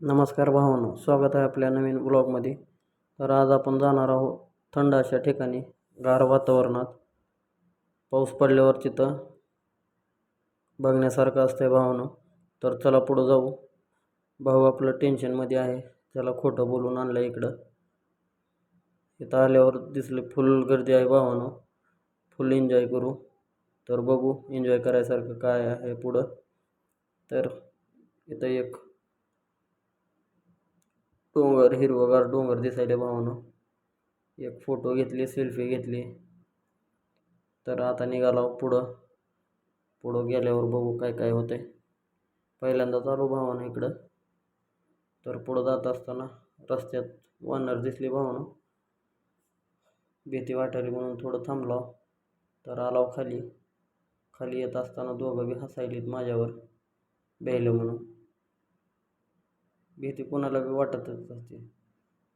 नमस्कार भावांनो, स्वागत आहे आपल्या नवीन ब्लॉगमध्ये. तर आज आपण जाणार आहोत थंड अशा ठिकाणी, गार वातावरणात. पाऊस पडल्यावर तिथं बघण्यासारखं असतंय भावांनो. तर चला पुढं जाऊ. भाऊ आपलं टेन्शनमध्ये आहे, त्याला खोटं बोलून आणलं इकडं. इथं आल्यावर दिसले फुल गर्दी आहे भावांनो, फुल एन्जॉय करू. तर बघू एन्जॉय करायसारखं काय आहे पुढं. तर इथं एक डोंगर, हिरवगार डोंगर दिसायले भावांनो. एक फोटो घेतली, सेल्फी घेतली. तर आता निघालो पुढं गेल्यावर बघू काय काय होतंय. पहिल्यांदा चालू भावानं इकडं. तर पुढं जात असताना रस्त्यात वानर दिसली भावानं. भीती वाटायली म्हणून थोडं थांबलो. तर आलो खाली येत असताना दोघं बी हसायलीत माझ्यावर, भ्यायलं म्हणून. भीती कोणाला बी वाटतच असते.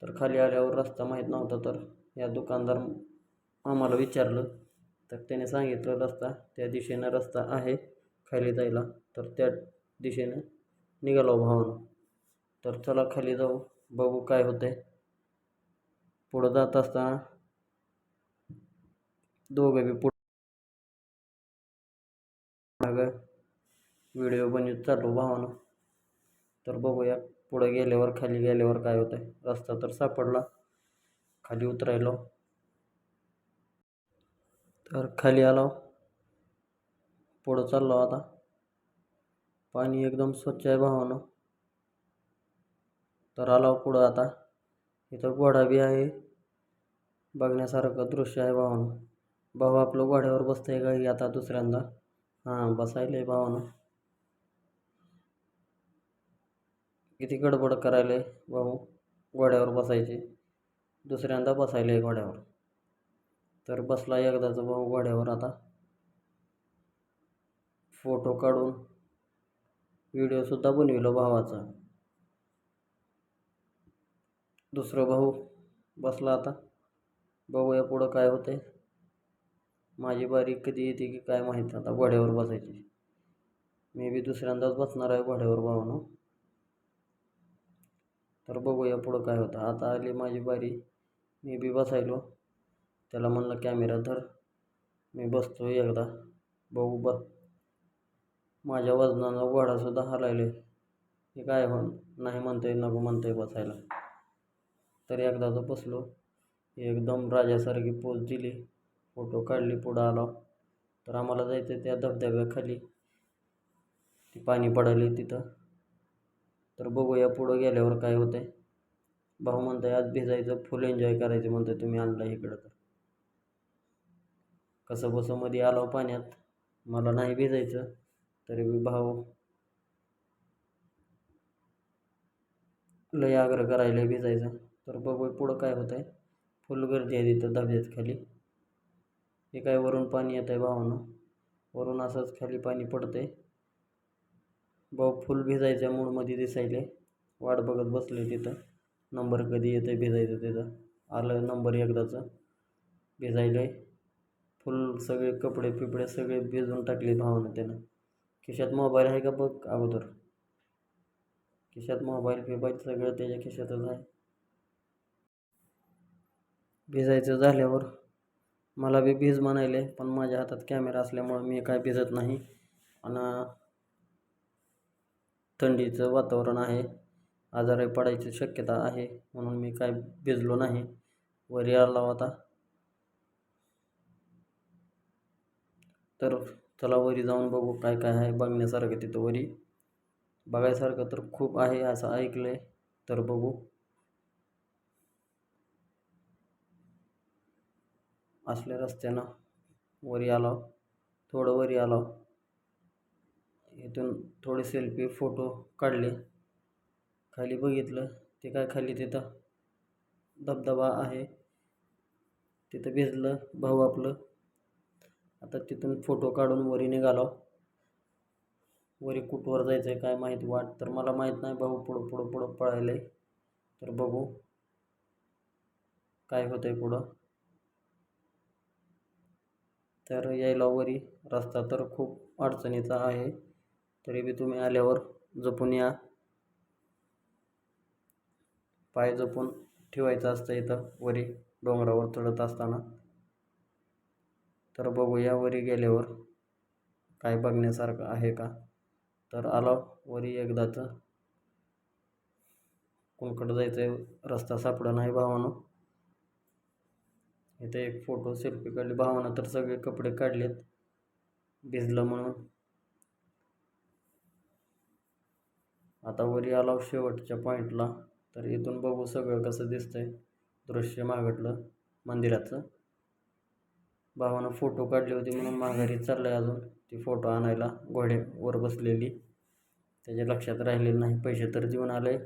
तर खाली आल्यावर रस्ता माहीत नव्हता, तर या दुकानदार आम्हाला विचारलं. तर त्याने सांगितलं रस्ता, त्या दिशेनं रस्ता आहे खाली जायला. तर त्या दिशेनं निघालो भावानं. तर चला खाली जाऊ, बघू काय होतंय. पुढं जात असताना दोघं बी मागं व्हिडिओ बनवत चाललो भावानं. तर बघूया पुढं गेल्यावर, खाली गेल्यावर काय होतंय. रस्ता तर सापडला, खाली उतरायलो. तर खाली आलो, पुढं चाललो आता. पाणी एकदम स्वच्छ आहे भावानं. तर आलो पुढं आता. इथं घोडा बी आहे, बघण्यासारखं दृश्य आहे भावानं. भाऊ आपलं घोड्यावर बसतंय का आता दुसऱ्यांदा. बसायलंय भावानं. किती गडबड करायलंय भाऊ घोड्यावर बसायची. दुसऱ्यांदा बसायलंय घोड्यावर. तर बसला एकदाच भाऊ घोड्यावर आता. फोटो काढून व्हिडिओसुद्धा बनविला भावाचा. दुसरं भाऊ बसला आता. बघूया पुढं काय होतंय. माझी बारी कधी येते की काय माहीत आता घोड्यावर बसायची. मी बी दुसऱ्यांदाच बसणार आहे घोड्यावर भावानं. तर बघूया पुढं काय होतं. आता आली माझी बारी, मी बी बसायलो. त्याला म्हणलं कॅमेरा धर, मी बसतो एकदा. बघू माझ्या वजनानं घोडासुद्धा हलायले. हे काय नाही म्हणतंय, नको म्हणतंय बसायला. तर एकदाच बसलो, एकदम राजासारखी पोज दिली, फोटो काढली, पुढं आलो. तर आम्हाला जायचं त्या धबधब्याखाली, ती पाणी पडायले तिथं. तर बघूया पुढं गेल्यावर काय होतंय. भाऊ म्हणतंय आज भिजायचं, फुल एन्जॉय करायचं म्हणतंय, तुम्ही आणला इकडं. तर कसं बसं मध्ये आलो पाण्यात, मला नाही भिजायचं, तरी बी भाऊ लय आग्रह करायला भिजायचं. तर बघू पुढं काय होतंय. फुल गर्दी आहे तिथं धबधब्यात खाली. हे काय वरून पाणी येत आहे भावानं, वरून असंच खाली पाणी पडतंय. भाऊ फुल भिजायच्या मूडमध्ये दिसायले, वाट बघत बसले तिथं. नंबर कधी येतं भिजायचं तिथं. आलं नंबर एकदाचं, भिजायले फुल. सगळे कपडे पिपडे सगळे भिजून टाकले भावानं त्यानं. खिशात मोबाईल आहे का बघ अगोदर. खिशात मोबाईल फिबाईल सगळं त्याच्या खिशातच आहे. भिजायचं झाल्यावर मला बी भिज म्हणायले, पण माझ्या हातात कॅमेरा असल्यामुळं मी काय भिजत नाही. आणि थंडीचं वातावरण आहे, आजारी पडायची शक्यता आहे, म्हणून मी काय भिजलो नाही. वरी आला होता. तर चला वरी जाऊन बघू काय काय आहे बघण्यासारखं तिथं. वरी बघायसारखं तर खूप आहे असं ऐकलंय. तर बघू. असल्या रस्त्यानं वरी आलो, थोडं वरी आलो. इथून थोडे सेल्फी फोटो काढले. खाली बघितलं, ते काय खाली तिथं धबधबा आहे, तिथं भिजलं भाऊ आपलं. आता तिथून फोटो काढून वरी निघालो. वरी कुठवर जायचं आहे काय माहिती, वाट तर मला माहीत नाही. भाऊ पुढं पळायलंय. तर बघू काय होतंय पुढं. तर यायला वरी रस्ता तर खूप अडचणीचा आहे, तरी बी तुम्ही आल्यावर जपून या. पाय जपून ठेवायचं असतं इथं वरी डोंगरावर चढत असताना. तर बघूया वरी गेल्यावर काय बघण्यासारखं आहे का. तर आलो वरी एकदाच. कोणकडं जायचं आहे रस्ता सापडा नाही भावानं. इथे एक फोटो सेल्फी काढली भावानं, तर सगळे कपडे काढलेत भिजलं म्हणून. आता वरी आलो शेवटच्या पॉईंटला. तर इथून बघू सगळं कसं दिसतंय दृश्य मागटलं मंदिराचं. भावानं फोटो काढली होती म्हणून माघारी चाललंय अजून ती फोटो आणायला. घोड्यावर बसलेली त्याच्या लक्षात राहिलेलं नाही. पैसे तर देऊन आले.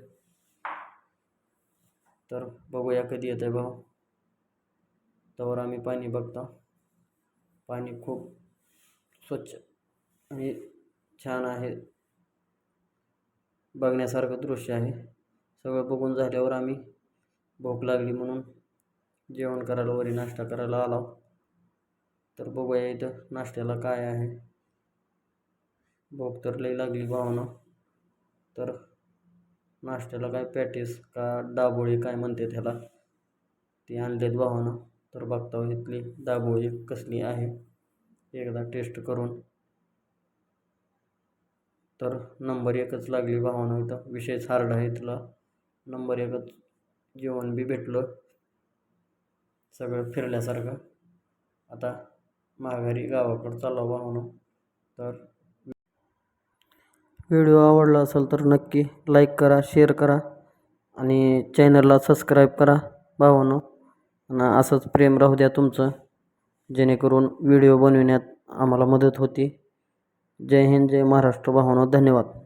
तर बघूया कधी येत आहे भाऊ. तोवर आम्ही पाणी बघता. पाणी खूप स्वच्छ आणि छान आहे, बघण्यासारखं दृश्य आहे. सगळं बघून झाल्यावर आम्ही भूक लागली म्हणून जेवण करायला वरी नाश्ता करायला आलो. तर बघूया इथं नाश्त्याला काय आहे. भूक तर लई लागली भावानं. तर नाश्त्याला काय पॅटीस का दाबोळी काय म्हणते त्याला ती आणलेत भावानं. तर बघता इथली दाबोळी कसली आहे एकदा टेस्ट करून. तर नंबर एकच लागली भावानं. इथं विषयच हार्ड आहे तुला. नंबर एकच जेवण बी भेटलं सगळं फिरल्यासारखं. आता माघारी गावाकडं चाललो भावानं. तर व्हिडिओ आवडला असेल तर नक्की लाईक करा, शेअर करा आणि चॅनलला सबस्क्राईब करा भावानं. आणि असंच प्रेम राहू द्या तुमचं, जेणेकरून व्हिडिओ बनविण्यात आम्हाला मदत होती. जय हिंद, जय महाराष्ट्र भावानं. धन्यवाद.